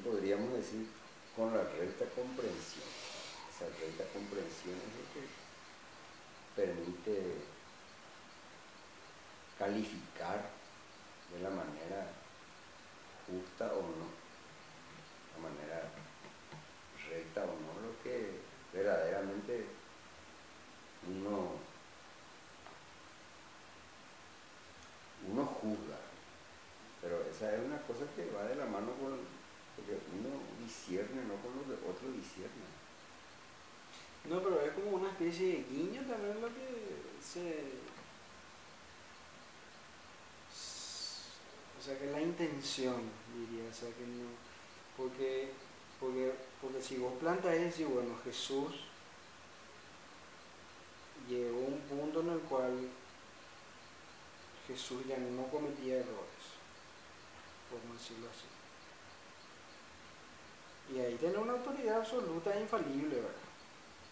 podríamos decir con la recta comprensión. Esa recta comprensión es lo que permite calificar de la manera justa o no, de la manera recta o no, lo que verdaderamente uno juzga. Pero esa es una cosa que va de la mano con, porque uno discierne, no con lo que otro discierne. No, pero es como una especie de guiño también lo que o sea, que la intención, diría, o sea, que no, porque, porque si vos planteas y decís, bueno, Jesús llegó a un punto en el cual Jesús ya no cometía errores, por decirlo así. Y ahí tiene una autoridad absoluta e infalible, ¿verdad?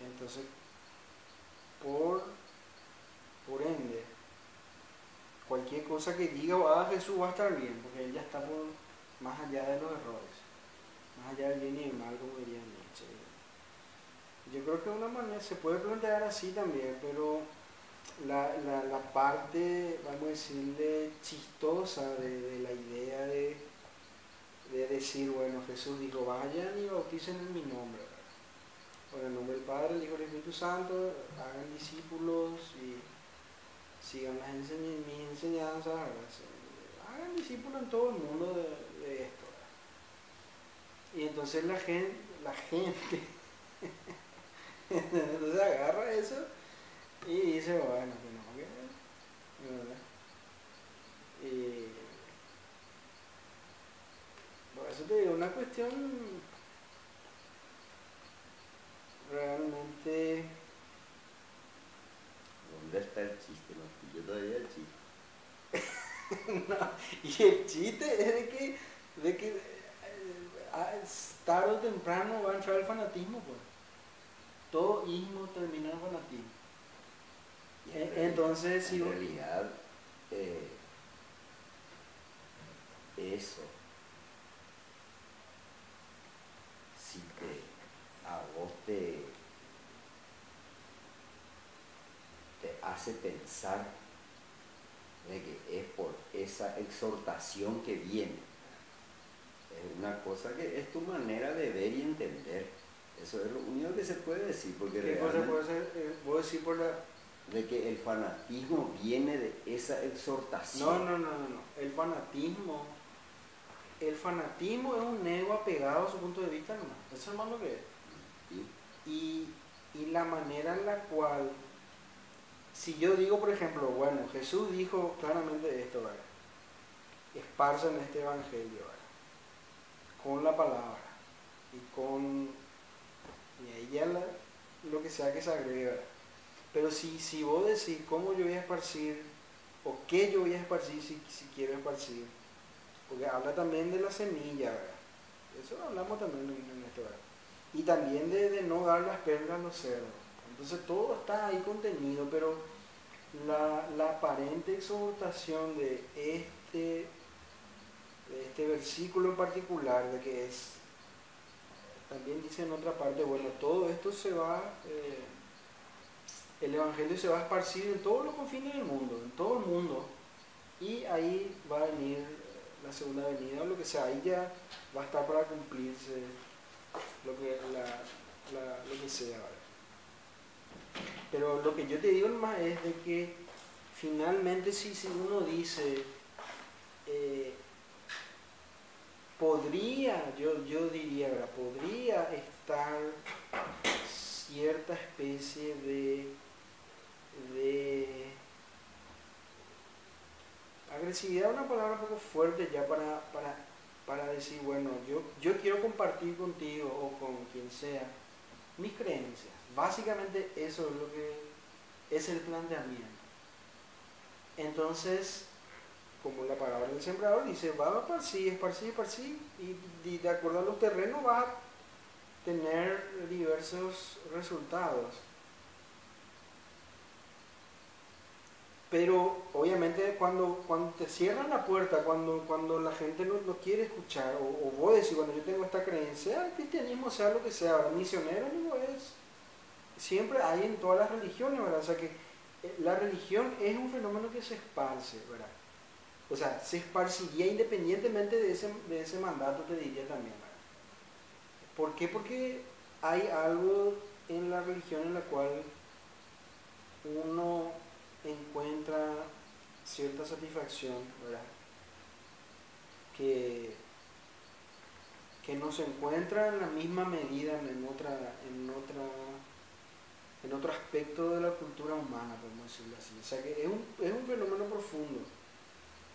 Entonces, por, por ende, cualquier cosa que diga o haga Jesús va a estar bien, porque él ya está por más allá de los errores, más allá del bien y del mal, como diría Nietzsche. Yo creo que de una manera se puede plantear así también, pero la parte, vamos a decirle, chistosa de la idea de decir, bueno, Jesús dijo, vayan y bauticen en mi nombre, ¿verdad? Por el nombre del Padre, el Hijo y el Espíritu Santo, hagan discípulos y sigan mis enseñanzas, ¿verdad? Hagan discípulos en todo el mundo de esto, ¿verdad? Y entonces la gente entonces agarra eso y dice, bueno, que no, ¿verdad? Y por eso te digo, una cuestión realmente... ¿Dónde está el chiste? No pillo todavía el chiste. No, y el chiste es de que tarde o temprano va a entrar el fanatismo, pues. Todo ismo termina en fanatismo. Entonces, si en realidad eso, si a vos te hace pensar de que es por esa exhortación que viene, es una cosa que es tu manera de ver y entender. Eso es lo único que se puede decir, porque ¿qué cosa realmente puede ser? ¿Puedo decir por la...? de que el fanatismo viene de esa exhortación. No. El fanatismo es un ego apegado a su punto de vista, no. Eso es más lo que es. ¿Sí? Y la manera en la cual, si yo digo, por ejemplo, bueno, Jesús dijo claramente esto, ¿verdad? Esparzan este evangelio, ¿verdad? Con la palabra y con... y ahí ya lo que sea que se agregue, ¿verdad? Pero si vos decís cómo yo voy a esparcir o qué yo voy a esparcir si quiero esparcir, porque habla también de la semilla, ¿verdad? Eso hablamos también en esto, ¿verdad? Y también de no dar las perlas a los cerdos. Entonces todo está ahí contenido, pero la aparente exhortación de este versículo en particular, de que es, también dice en otra parte, bueno, todo esto se va, el Evangelio se va a esparcir en todos los confines del mundo, en todo el mundo, y ahí va a venir la segunda venida o lo que sea, ahí ya va a estar para cumplirse lo que, lo que sea, ¿vale? Pero lo que yo te digo nomás es de que finalmente si uno dice, eh, yo diría, ¿verdad? Podría estar cierta especie de agresividad, una palabra un poco fuerte ya para decir, bueno, yo quiero compartir contigo o con quien sea mis creencias. Básicamente eso es lo que es el planteamiento. Entonces, como la palabra del sembrador dice, va a esparcir, y de acuerdo a los terrenos va a tener diversos resultados. Pero obviamente cuando te cierran la puerta, cuando la gente no quiere escuchar, o vos decís, bueno, yo tengo esta creencia, sea el cristianismo, sea lo que sea, ¿verdad? Misionero no es, siempre hay en todas las religiones, ¿verdad? O sea que la religión es un fenómeno que se esparce, ¿verdad? O sea, se esparciría independientemente de ese mandato, te diría también, ¿verdad? ¿Por qué? Porque hay algo en la religión en la cual uno encuentra cierta satisfacción, ¿verdad? Que, que no se encuentra en la misma medida en otro aspecto de la cultura humana, podemos decirlo así. O sea que es un fenómeno profundo.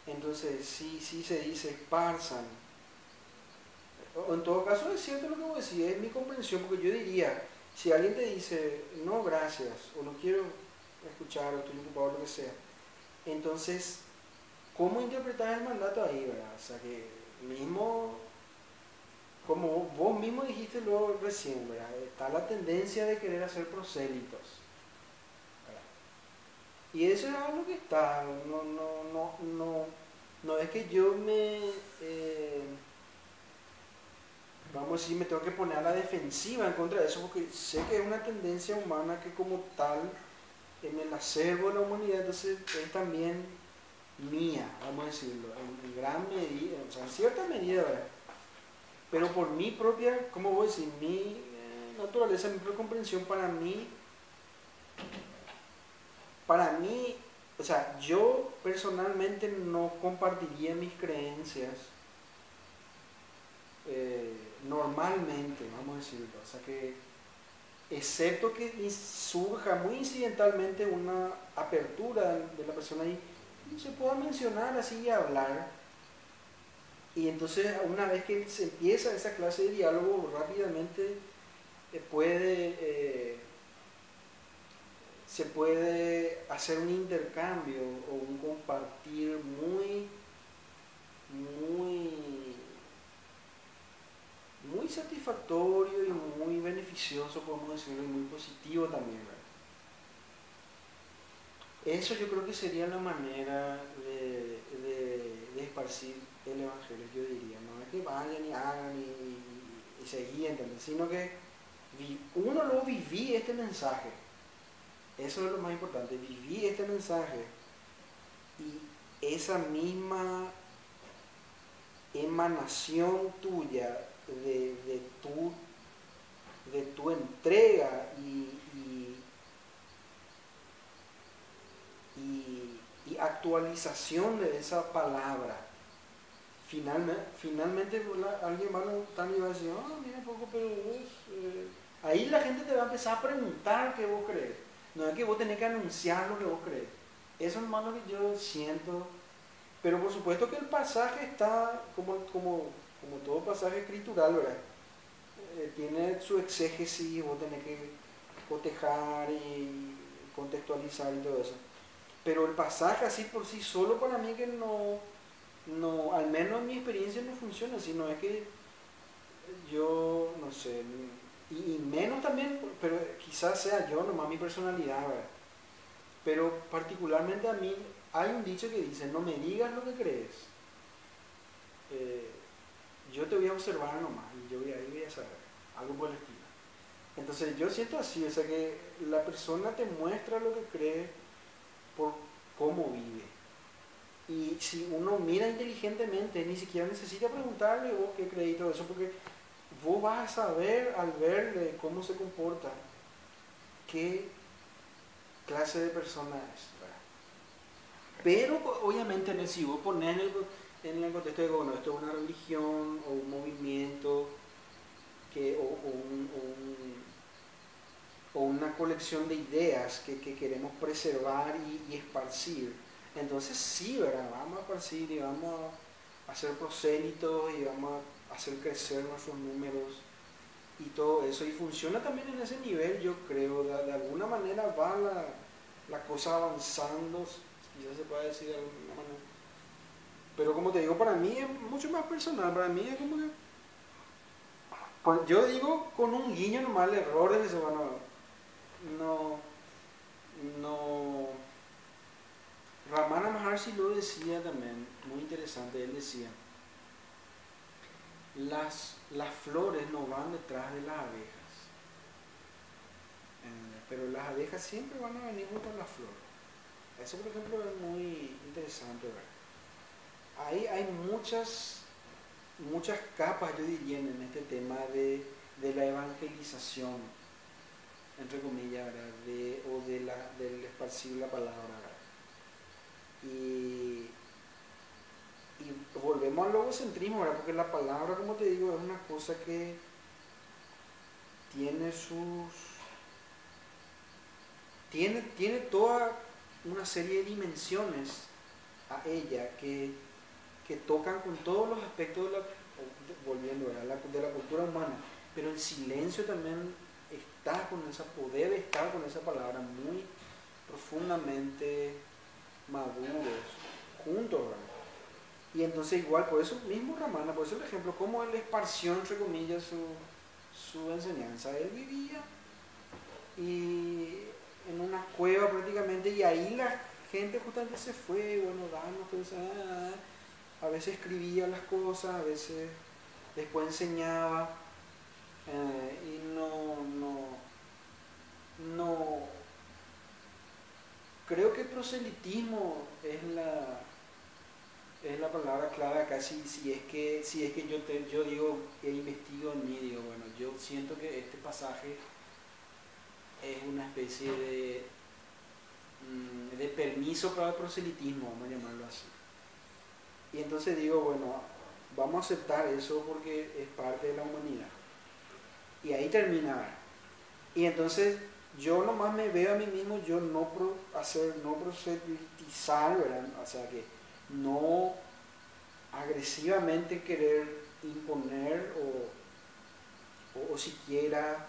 Entonces, si se dice esparzan, o en todo caso es cierto lo que vos decís, es mi comprensión, porque yo diría, si alguien te dice, no, gracias, o no quiero escuchar, o estoy ocupado, lo que sea, entonces, ¿cómo interpretar el mandato ahí, verdad? O sea que mismo, como vos mismo dijiste luego recién, ¿verdad? Está la tendencia de querer hacer prosélitos, ¿verdad? Y eso es algo que está, no es que yo vamos a decir, me tengo que poner a la defensiva en contra de eso, porque sé que es una tendencia humana que como tal, en el acervo de la humanidad, entonces es también mía, vamos a decirlo, en gran medida, o sea, en cierta medida, ¿verdad? Pero por mi propia, ¿cómo voy a decir? Mi naturaleza, mi propia comprensión, para mí, o sea, yo personalmente no compartiría mis creencias normalmente, vamos a decirlo, o sea que, excepto que surja muy incidentalmente una apertura de la persona y se pueda mencionar así y hablar. Y entonces una vez que se empieza esa clase de diálogo, rápidamente se puede hacer un intercambio o un compartir muy, muy satisfactorio y muy beneficioso, podemos decirlo, y muy positivo también, ¿verdad? Eso yo creo que sería la manera de esparcir el Evangelio, yo diría. No es que vayan y hagan y se guíen, sino que uno lo viví este mensaje. Eso es lo más importante. Viví este mensaje y esa misma emanación tuya de tu entrega y actualización de esa palabra. Finalmente alguien va a notar y va a decir, mira poco, pero vos, ahí la gente te va a empezar a preguntar qué vos crees. No es que vos tenés que anunciar lo que vos crees. Eso es más lo que yo siento. Pero por supuesto que el pasaje está como todo pasaje escritural, ¿verdad? Tiene su exégesis, vos tenés que cotejar y contextualizar y todo eso. Pero el pasaje así por sí solo para mí que no, al menos en mi experiencia no funciona, sino es que yo, no sé, y menos también, pero quizás sea yo nomás mi personalidad, ¿verdad? Pero particularmente a mí hay un dicho que dice, no me digas lo que crees, eh, yo te voy a observar nomás y yo voy a saber, algo por el estilo. Entonces yo siento así, o sea que la persona te muestra lo que cree por cómo vive. Y si uno mira inteligentemente, ni siquiera necesita preguntarle vos qué creí todo eso, porque vos vas a saber al verle cómo se comporta, qué clase de persona es, ¿verdad? Pero obviamente si vos ponés en el contexto de que bueno, esto es una religión o un movimiento o una colección de ideas que queremos preservar y esparcir, entonces sí, ¿verdad? Vamos a esparcir y vamos a hacer prosélitos y vamos a hacer crecer nuestros números y todo eso. Y funciona también en ese nivel, yo creo. De alguna manera va la cosa avanzando, quizás se puede decir de alguna manera. Pero como te digo, para mí es mucho más personal. Para mí es como que, pues yo digo con un guiño nomás el error de eso, bueno, no, no, Ramana Maharshi lo decía también, muy interesante, él decía, las flores no van detrás de las abejas, pero las abejas siempre van a venir junto a las flores. Eso, por ejemplo, es muy interesante, ¿verdad? Hay muchas capas, yo diría, en este tema de la evangelización, entre comillas, ¿verdad? Del esparcir la palabra, ¿verdad? Y volvemos al logocentrismo, ¿verdad? Porque la palabra, como te digo, es una cosa que tiene tiene toda una serie de dimensiones a ella que tocan con todos los aspectos volviendo a de la cultura humana, pero el silencio también está con esa, o debe estar con esa palabra muy profundamente maduros, juntos, ¿verdad? Y entonces igual, por eso mismo Ramana, por eso el ejemplo, cómo él esparció, entre comillas, su enseñanza. Él vivía y en una cueva prácticamente, y ahí la gente justamente se fue, bueno, danos, pues, a veces escribía las cosas, a veces después enseñaba, y no, creo que proselitismo es la palabra clave acá. Si es que yo digo que investigo en mí, digo, bueno, yo siento que este pasaje es una especie de permiso para el proselitismo, vamos a llamarlo así. Y entonces digo, bueno, vamos a aceptar eso porque es parte de la humanidad. Y ahí termina. Y entonces yo nomás me veo a mí mismo, yo no proselitizar, ¿verdad? O sea que no agresivamente querer imponer o siquiera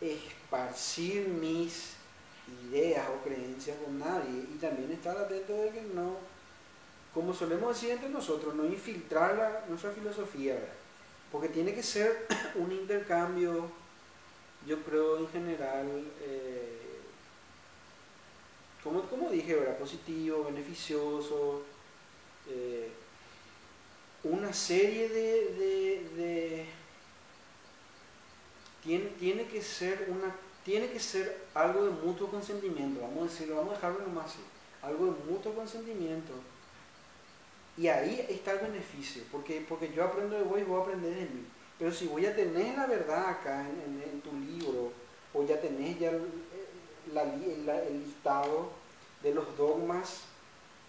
esparcir mis ideas o creencias con nadie, y también estar atento de que no, como solemos decir entre nosotros, no infiltrar nuestra filosofía, ¿verdad? Porque tiene que ser un intercambio, yo creo en general, como dije, ¿verdad? Positivo, beneficioso, eh, una serie tiene que ser algo de mutuo consentimiento, vamos a decirlo, vamos a dejarlo nomás así, algo de mutuo consentimiento, y ahí está el beneficio, porque yo aprendo de vos y vos aprendés de mí. Pero si vos ya tenés la verdad acá en tu libro, o ya tenés ya el listado de los dogmas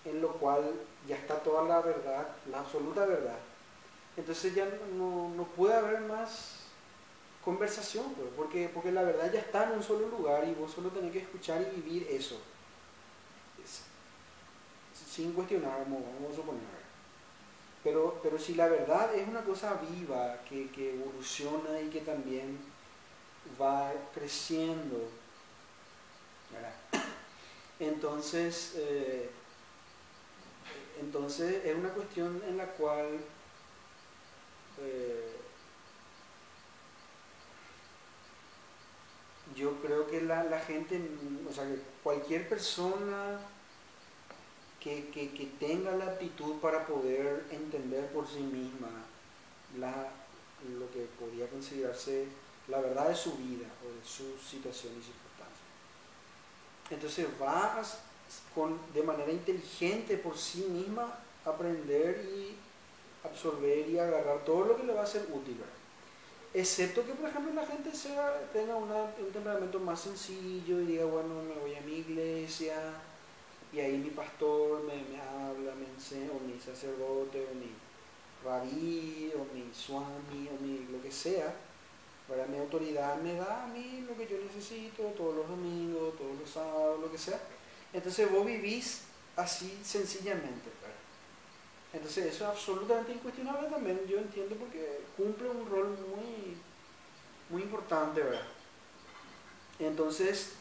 en lo cual ya está toda la verdad, la absoluta verdad, entonces ya no puede haber más conversación, pues, porque la verdad ya está en un solo lugar y vos solo tenés que escuchar y vivir eso, sin cuestionar, vamos a suponer. Pero si la verdad es una cosa viva, que evoluciona y que también va creciendo, ¿verdad? Entonces, entonces es una cuestión en la cual eh, yo creo que la gente, o sea, que cualquier persona que tenga la aptitud para poder entender por sí misma lo que podría considerarse la verdad de su vida o de su situación y circunstancias. Entonces va de manera inteligente por sí misma aprender y absorber y agarrar todo lo que le va a ser útil, ¿verdad? Excepto que, por ejemplo, la gente tenga un temperamento más sencillo y diga, bueno, me voy a mi iglesia y ahí mi pastor me habla, me enseña, o mi sacerdote, o mi rabí, o mi swami, o mi lo que sea, ¿verdad? Mi autoridad me da a mí lo que yo necesito todos los domingos, todos los sábados, lo que sea. Entonces vos vivís así sencillamente, ¿verdad? Entonces eso es absolutamente incuestionable también, yo entiendo, porque cumple un rol muy importante, ¿verdad? Entonces,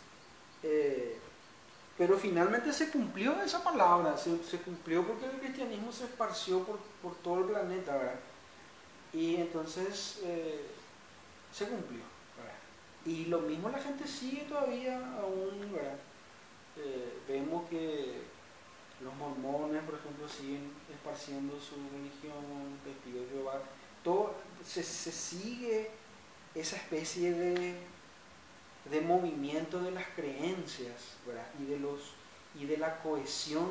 pero finalmente se cumplió esa palabra, se cumplió porque el cristianismo se esparció por todo el planeta, ¿verdad? Y entonces se cumplió, ¿verdad? Y lo mismo la gente sigue todavía aún, ¿verdad? Vemos que Los mormones, por ejemplo, siguen esparciendo su religión, testigos de Jehová. Todo, se sigue esa especie de movimiento de las creencias, ¿verdad? Y de la cohesión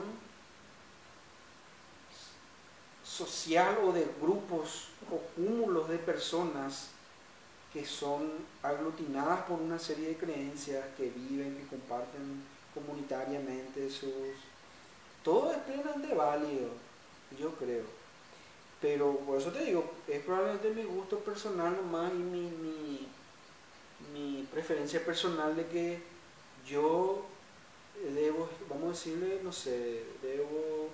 social o de grupos o cúmulos de personas que son aglutinadas por una serie de creencias, que viven, que comparten comunitariamente sus... Todo es plenamente válido, yo creo. Pero por eso te digo, es probablemente mi gusto personal nomás y mi preferencia personal de que yo debo, vamos a decirle, no sé, debo...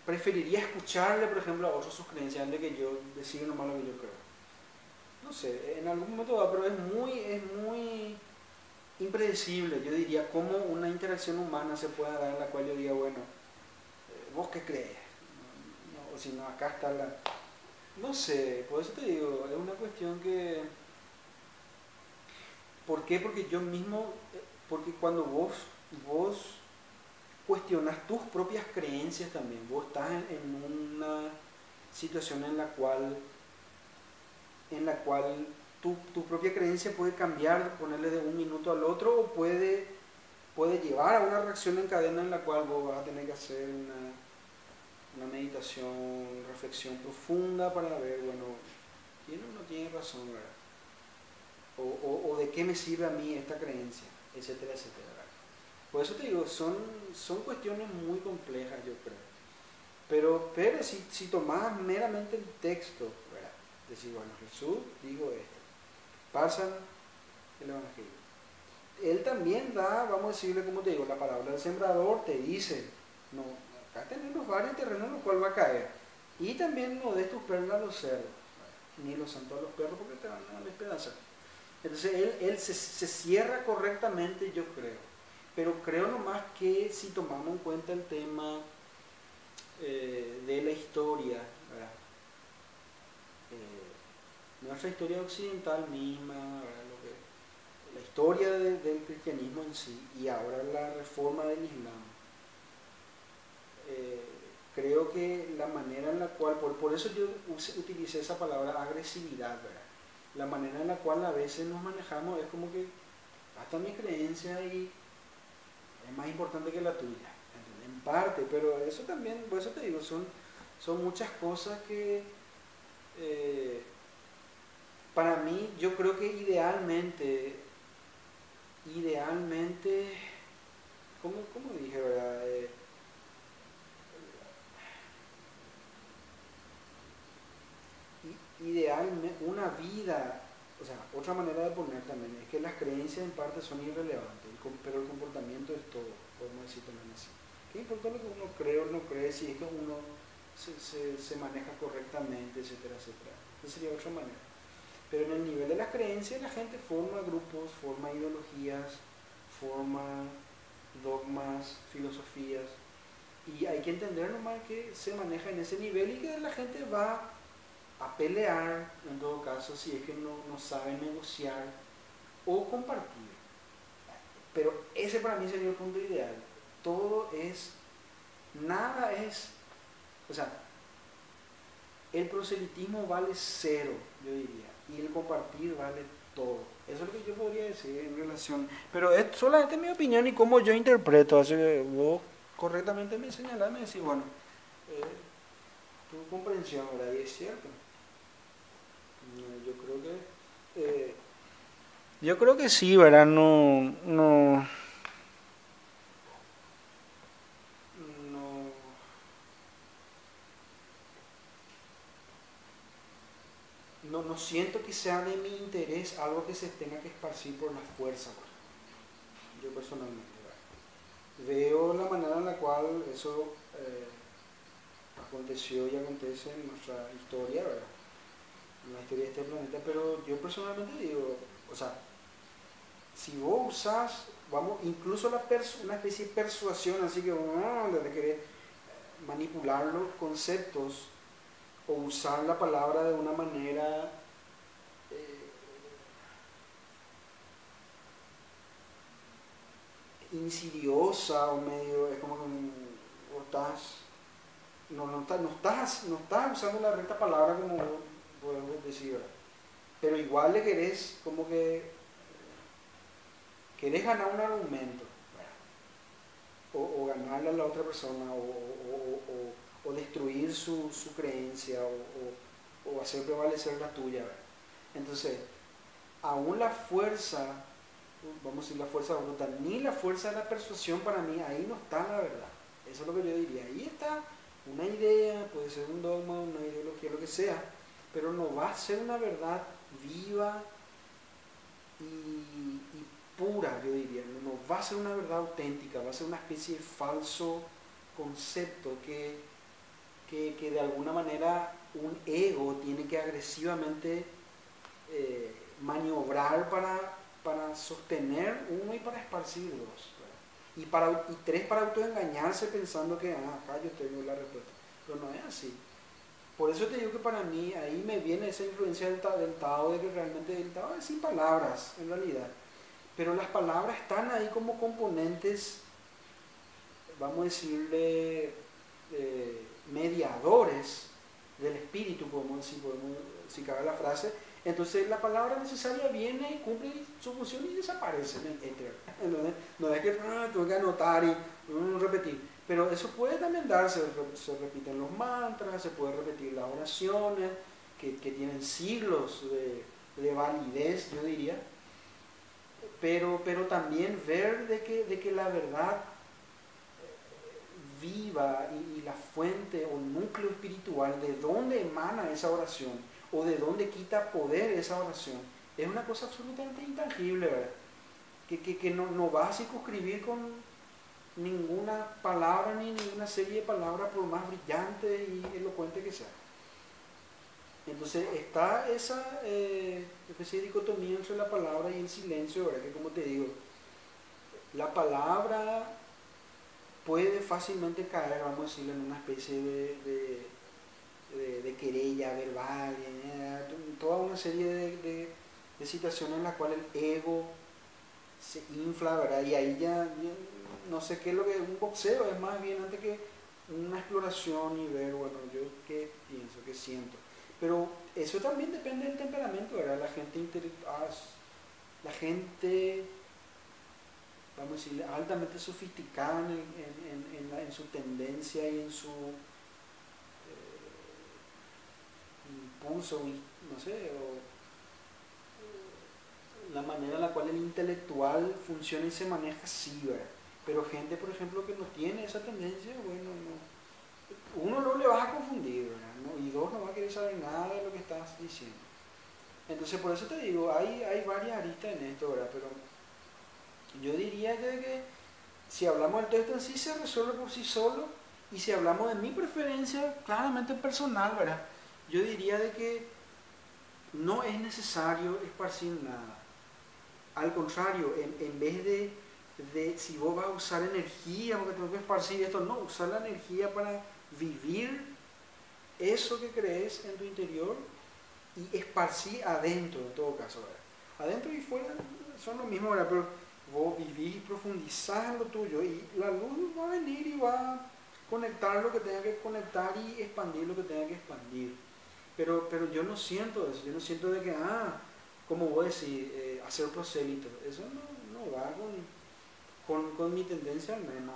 preferiría escucharle, por ejemplo, a otros sus creencias antes de que yo decida nomás lo que yo creo. No sé, en algún momento va, pero es muy impredecible, yo diría, cómo una interacción humana se puede dar en la cual yo diga, bueno, ¿vos qué crees? O si no, acá está la... No sé, por eso te digo, es una cuestión que... ¿Por qué? Porque yo mismo, porque cuando vos cuestionas tus propias creencias también, vos estás en una situación en la cual tu propia creencia puede cambiar, ponerle de un minuto al otro, o puede llevar a una reacción en cadena en la cual vos vas a tener que hacer una meditación, reflexión profunda para ver, bueno, tiene o no tiene razón, ¿verdad? O de qué me sirve a mí esta creencia, etcétera, etcétera. ¿Verdad? Por eso te digo, son cuestiones muy complejas, yo creo. Pero si tomás meramente el texto, ¿verdad? Decir, bueno, Jesús dijo esto, pasan el Evangelio. Él también da, vamos a decirle, como te digo, la parábola del sembrador te dice, no, acá tenemos varios terrenos en los cuales va a caer. Y también no des tus perlas a los cerdos, ni los santos a los perros porque te van a despedazar. Entonces él se cierra correctamente, yo creo. Pero creo nomás que si tomamos en cuenta el tema de la historia, ¿verdad? Nuestra historia occidental misma, la historia del cristianismo en sí y ahora la reforma del Islam, creo que la manera en la cual, por eso yo utilicé esa palabra agresividad, ¿verdad? La manera en la cual a veces nos manejamos es como que hasta mi creencia y es más importante que la tuya, en parte, pero eso también, por eso te digo, son muchas cosas que para mí, yo creo que idealmente, ¿cómo dije, verdad? Idealmente, una vida, o sea, otra manera de poner también, es que las creencias en parte son irrelevantes, pero el comportamiento es todo, podemos decir también así. ¿Qué importa lo que uno cree o no cree si es que uno se maneja correctamente, etcétera, etcétera? Esa sería otra manera. Pero en el nivel de las creencias la gente forma grupos, forma ideologías, forma dogmas, filosofías, y hay que entender nomás que se maneja en ese nivel y que la gente va a pelear, en todo caso, si es que no sabe negociar o compartir. Pero ese para mí sería el punto ideal. Todo es, nada es, o sea, el proselitismo vale cero, yo diría, y el compartir vale todo. Eso es lo que yo podría decir en relación. Pero es solamente mi opinión y cómo yo interpreto. Así que vos correctamente me señalás, me decís, bueno, tu comprensión, ¿verdad? Y es cierto. Yo creo que sí, ¿verdad? No siento que sea de mi interés algo que se tenga que esparcir por la fuerza, ¿verdad? Yo personalmente, ¿verdad? Veo la manera en la cual eso aconteció y acontece en nuestra historia, ¿verdad? En la historia de este planeta, pero yo personalmente digo, o sea, si vos usás, vamos, incluso una especie de persuasión, así que de querer manipular los conceptos o usar la palabra de una manera insidiosa o medio, es como que o estás, no estás usando la recta palabra como podemos decir, ¿verdad? Pero igual le querés como que querés ganar un argumento, o ganarle a la otra persona, o destruir su creencia, o hacer prevalecer la tuya, ¿verdad? Entonces, aún la fuerza, vamos a decir la fuerza bruta, ni la fuerza de la persuasión, para mí, ahí no está la verdad. Eso es lo que yo diría. Ahí está una idea, puede ser un dogma, una ideología, lo que sea, pero no va a ser una verdad viva y pura, yo diría. No va a ser una verdad auténtica, va a ser una especie de falso concepto que de alguna manera un ego tiene que agresivamente maniobrar para sostener uno y para esparcir dos, ¿verdad? Y tres, para autoengañarse pensando que acá yo tengo la respuesta. Pero no es así. Por eso te digo que para mí ahí me viene esa influencia del Tao, de que realmente el Tao es sin palabras, en realidad. Pero las palabras están ahí como componentes, vamos a decirle, mediadores del espíritu, si cabe la frase. Entonces la palabra necesaria viene, cumple su función y desaparece en el éter. No es que tengo que anotar y repetir. Pero eso puede también darse, se repiten los mantras, se puede repetir las oraciones, que tienen siglos de validez, yo diría. Pero también ver de que la verdad viva y la fuente o núcleo espiritual, de dónde emana esa oración o de dónde quita poder esa oración, es una cosa absolutamente intangible, ¿verdad? Que no va a circunscribir con ninguna palabra ni ninguna serie de palabras, por más brillante y elocuente que sea. Entonces está esa especie de dicotomía entre la palabra y el silencio, ¿verdad? Que, como te digo, la palabra puede fácilmente caer, vamos a decirlo, en una especie de querella verbal, toda una serie de situaciones en las cuales el ego se infla, ¿verdad? Y ahí ya no sé qué es lo que es un boxeo, es más bien antes que una exploración y ver, bueno, yo qué pienso, qué siento. Pero eso también depende del temperamento, ¿verdad? La gente, vamos a decir, altamente sofisticada en su tendencia y en su impulso, no sé, o la manera en la cual el intelectual funciona y se maneja, sí, ¿verdad? Pero gente, por ejemplo, que no tiene esa tendencia, bueno, uno no le vas a confundir, ¿verdad? Y dos, no va a querer saber nada de lo que estás diciendo. Entonces, por eso te digo, hay varias aristas en esto, ¿verdad? Pero yo diría que si hablamos del texto en sí, se resuelve por sí solo. Y si hablamos de mi preferencia, claramente personal, ¿verdad? Yo diría de que no es necesario esparcir nada. Al contrario, en vez de si vos vas a usar energía, porque tengo que esparcir esto, no, usar la energía para vivir eso que crees en tu interior y esparcir adentro, en todo caso, ¿verdad? Adentro y fuera son lo mismo, ¿verdad? Pero vos vivís y profundizás en lo tuyo y la luz va a venir y va a conectar lo que tenga que conectar y expandir lo que tenga que expandir. Pero yo no siento eso, yo no siento de que, como vos decís, hacer prosélito, eso no va con mi tendencia al menos.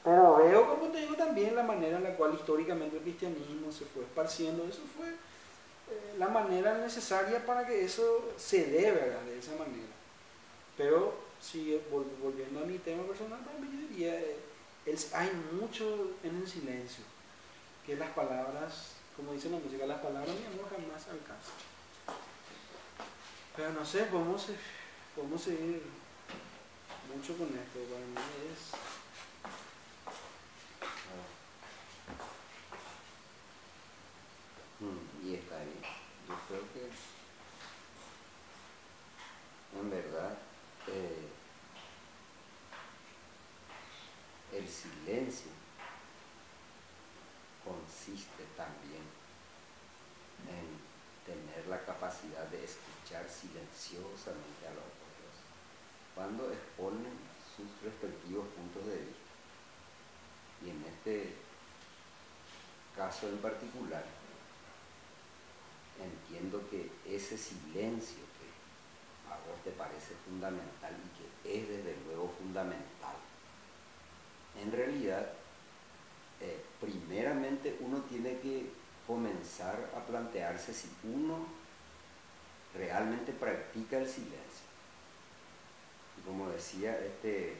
Pero veo, como te digo, también la manera en la cual históricamente el cristianismo se fue esparciendo, eso fue la manera necesaria para que eso se dé, ¿verdad? De esa manera. Pero, si volviendo a mi tema personal, para mí yo diría, hay mucho en el silencio, que las palabras, como dice la música, las palabras, mi amor, jamás alcanzan. Pero no sé, podemos seguir mucho con esto. Para mí es... Y está ahí. Yo creo que, en verdad, el silencio consiste también en tener la capacidad de escuchar silenciosamente a los otros cuando exponen sus respectivos puntos de vista. Y en este caso en particular, entiendo que ese silencio que a vos te parece fundamental y que es desde luego fundamental, en realidad, primeramente uno tiene que comenzar a plantearse si uno realmente practica el silencio. Y como decía este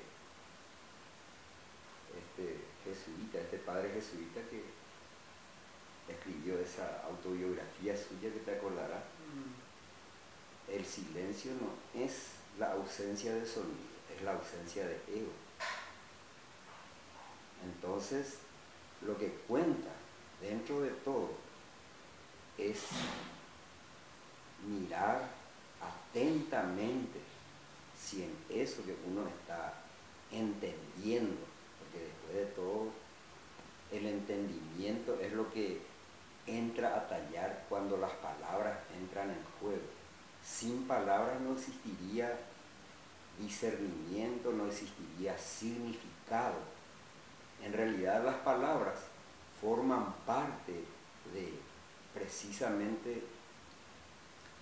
jesuita, este padre jesuita que escribió esa autobiografía suya que te acordarás, el silencio no es la ausencia de sonido, es la ausencia de ego. Entonces, lo que cuenta dentro de todo es mirar atentamente si en eso que uno está entendiendo, porque después de todo el entendimiento es lo que entra a tallar cuando las palabras entran en juego. Sin palabras no existiría discernimiento, no existiría significado. En realidad las palabras forman parte de precisamente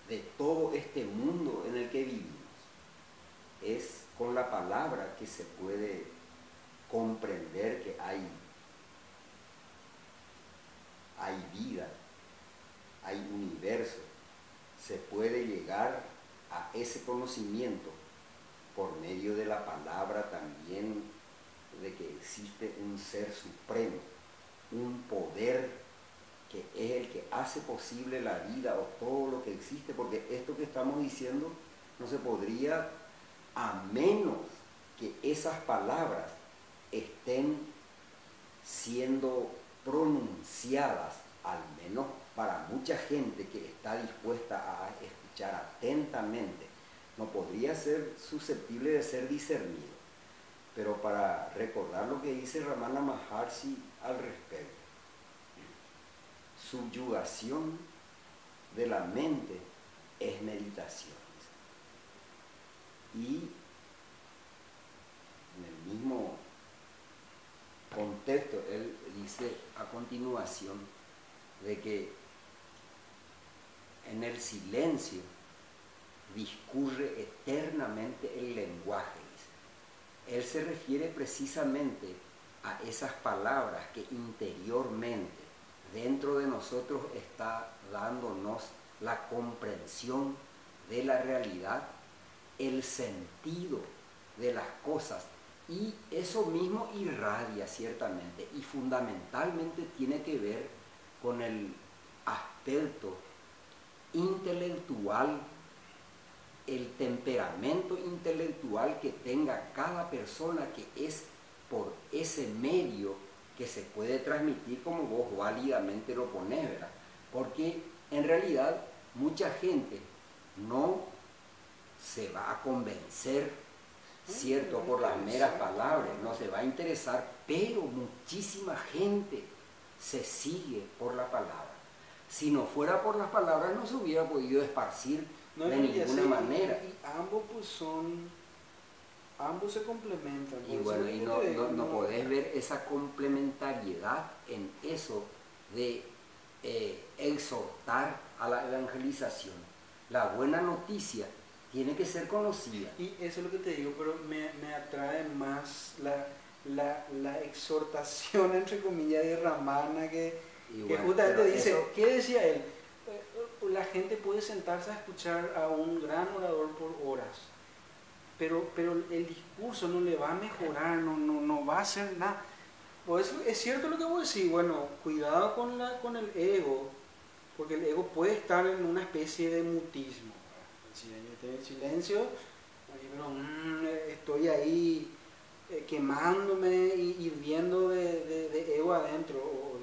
de todo este mundo en el que vivimos. Es con la palabra que se puede comprender que hay vida, hay universo. Se puede llegar a ese conocimiento por medio de la palabra también, de que existe un ser supremo, un poder que es el que hace posible la vida o todo lo que existe, porque esto que estamos diciendo no se podría a menos que esas palabras estén siendo pronunciadas, al menos para mucha gente que está dispuesta a escuchar atentamente, no podría ser susceptible de ser discernido. Pero para recordar lo que dice Ramana Maharshi al respecto, subyugación de la mente es meditación. Y en el mismo contexto, él dice a continuación de que en el silencio discurre eternamente el lenguaje. Él se refiere precisamente a esas palabras que interiormente dentro de nosotros está dándonos la comprensión de la realidad, el sentido de las cosas, y eso mismo irradia ciertamente y fundamentalmente tiene que ver con el aspecto intelectual, el temperamento intelectual que tenga cada persona, que es por ese medio que se puede transmitir, como vos válidamente lo ponés, ¿verdad? Porque en realidad mucha gente no se va a convencer, ¿cierto?, por las meras palabras, no se va a interesar, pero muchísima gente se sigue por la palabra. Si no fuera por las palabras no se hubiera podido esparcir de ninguna manera. Y ambos pues ambos se complementan. Y bueno, y no podés ver esa complementariedad en eso de exhortar a la evangelización. La buena noticia tiene que ser conocida. Y eso es lo que te digo, pero me atrae más la exhortación, entre comillas, de Ramana, que justamente dice, eso, ¿qué decía él? La gente puede sentarse a escuchar a un gran orador por horas, pero el discurso no le va a mejorar, no va a hacer nada. Pues es cierto lo que vos decís, bueno, cuidado con el ego, porque el ego puede estar en una especie de mutismo. El silencio, pero estoy ahí quemándome y hirviendo de ego adentro, o